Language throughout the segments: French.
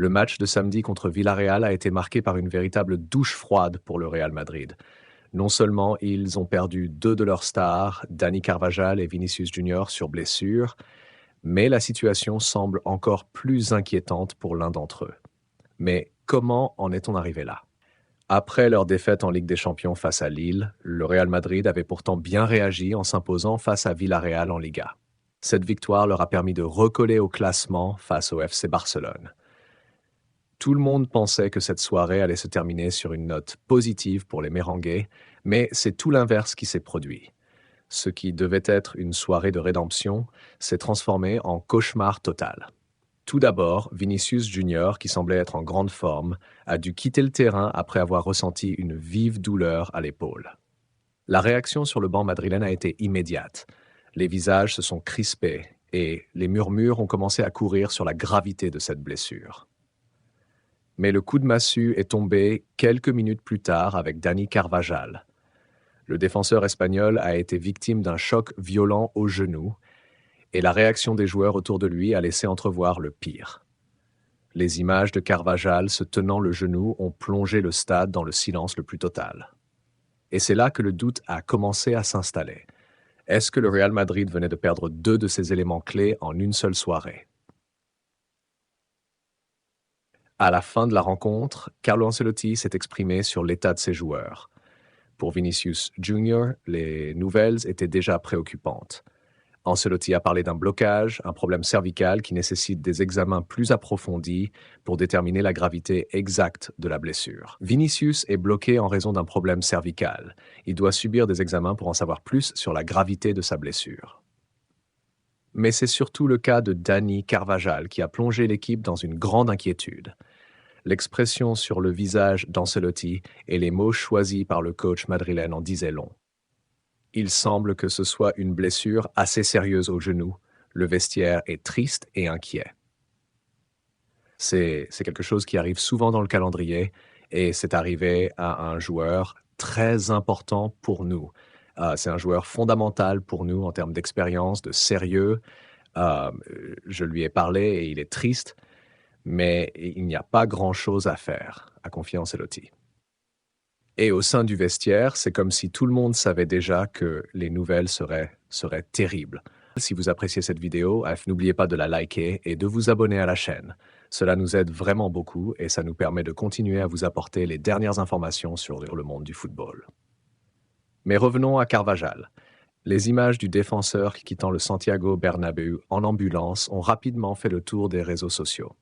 Le match de samedi contre Villarreal a été marqué par une véritable douche froide pour le Real Madrid. Non seulement ils ont perdu deux de leurs stars, Dani Carvajal et Vinicius Junior, sur blessure, mais la situation semble encore plus inquiétante pour l'un d'entre eux. Mais comment en est-on arrivé là? Après leur défaite en Ligue des Champions face à Lille, le Real Madrid avait pourtant bien réagi en s'imposant face à Villarreal en Liga. Cette victoire leur a permis de recoller au classement face au FC Barcelone. Tout le monde pensait que cette soirée allait se terminer sur une note positive pour les Merengues, mais c'est tout l'inverse qui s'est produit. Ce qui devait être une soirée de rédemption s'est transformé en cauchemar total. Tout d'abord, Vinicius Junior, qui semblait être en grande forme, a dû quitter le terrain après avoir ressenti une vive douleur à l'épaule. La réaction sur le banc madrilène a été immédiate. Les visages se sont crispés et les murmures ont commencé à courir sur la gravité de cette blessure. Mais le coup de massue est tombé quelques minutes plus tard avec Dani Carvajal. Le défenseur espagnol a été victime d'un choc violent au genou et la réaction des joueurs autour de lui a laissé entrevoir le pire. Les images de Carvajal se tenant le genou ont plongé le stade dans le silence le plus total. Et c'est là que le doute a commencé à s'installer. Est-ce que le Real Madrid venait de perdre deux de ses éléments clés en une seule soirée? À la fin de la rencontre, Carlo Ancelotti s'est exprimé sur l'état de ses joueurs. Pour Vinicius Junior, les nouvelles étaient déjà préoccupantes. Ancelotti a parlé d'un blocage, un problème cervical qui nécessite des examens plus approfondis pour déterminer la gravité exacte de la blessure. Vinicius est bloqué en raison d'un problème cervical. Il doit subir des examens pour en savoir plus sur la gravité de sa blessure. Mais c'est surtout le cas de Dani Carvajal qui a plongé l'équipe dans une grande inquiétude. L'expression sur le visage d'Ancelotti et les mots choisis par le coach madrilène en disaient long. Il semble que ce soit une blessure assez sérieuse au genou. Le vestiaire est triste et inquiet. C'est quelque chose qui arrive souvent dans le calendrier et c'est arrivé à un joueur très important pour nous. C'est un joueur fondamental pour nous en termes d'expérience, de sérieux. Euh, je lui ai parlé et il est triste, mais il n'y a pas grand-chose à faire, a confié Ancelotti. Et au sein du vestiaire, c'est comme si tout le monde savait déjà que les nouvelles seraient terribles. Si vous appréciez cette vidéo, n'oubliez pas de la liker et de vous abonner à la chaîne. Cela nous aide vraiment beaucoup et ça nous permet de continuer à vous apporter les dernières informations sur le monde du football. Mais revenons à Carvajal. Les images du défenseur quittant le Santiago Bernabéu en ambulance ont rapidement fait le tour des réseaux sociaux.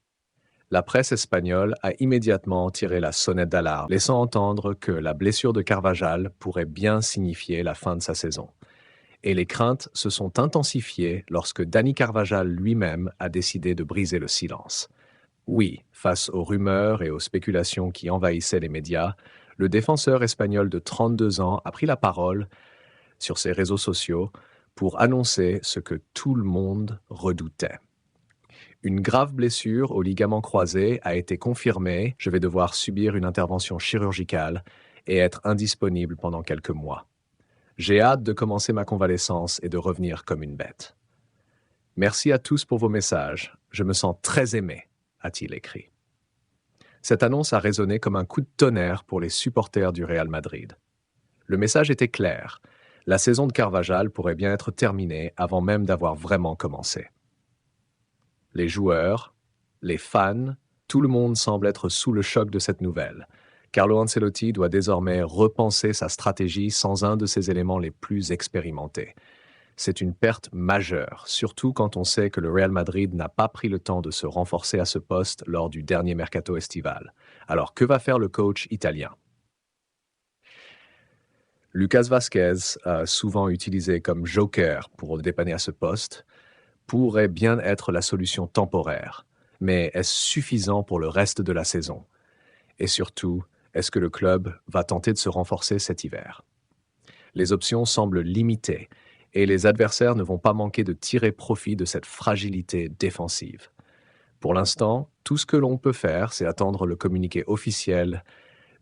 La presse espagnole a immédiatement tiré la sonnette d'alarme, laissant entendre que la blessure de Carvajal pourrait bien signifier la fin de sa saison. Et les craintes se sont intensifiées lorsque Dani Carvajal lui-même a décidé de briser le silence. Oui, face aux rumeurs et aux spéculations qui envahissaient les médias, le défenseur espagnol de 32 ans a pris la parole sur ses réseaux sociaux pour annoncer ce que tout le monde redoutait. Une grave blessure au ligament croisé a été confirmée. Je vais devoir subir une intervention chirurgicale et être indisponible pendant quelques mois. J'ai hâte de commencer ma convalescence et de revenir comme une bête. Merci à tous pour vos messages. Je me sens très aimé, a-t-il écrit. Cette annonce a résonné comme un coup de tonnerre pour les supporters du Real Madrid. Le message était clair. La saison de Carvajal pourrait bien être terminée avant même d'avoir vraiment commencé. Les joueurs, les fans, tout le monde semble être sous le choc de cette nouvelle. Carlo Ancelotti doit désormais repenser sa stratégie sans un de ses éléments les plus expérimentés. C'est une perte majeure, surtout quand on sait que le Real Madrid n'a pas pris le temps de se renforcer à ce poste lors du dernier mercato estival. Alors, que va faire le coach italien? Lucas Vázquez, souvent utilisé comme joker pour dépanner à ce poste, pourrait bien être la solution temporaire. Mais est-ce suffisant pour le reste de la saison? Et surtout, est-ce que le club va tenter de se renforcer cet hiver? Les options semblent limitées et les adversaires ne vont pas manquer de tirer profit de cette fragilité défensive. Pour l'instant, tout ce que l'on peut faire, c'est attendre le communiqué officiel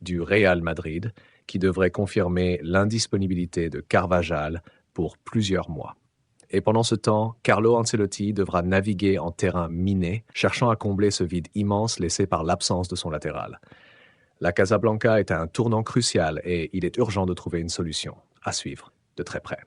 du Real Madrid qui devrait confirmer l'indisponibilité de Carvajal pour plusieurs mois. Et pendant ce temps, Carlo Ancelotti devra naviguer en terrain miné, cherchant à combler ce vide immense laissé par l'absence de son latéral. La Casablanca est à un tournant crucial et il est urgent de trouver une solution. À suivre de très près.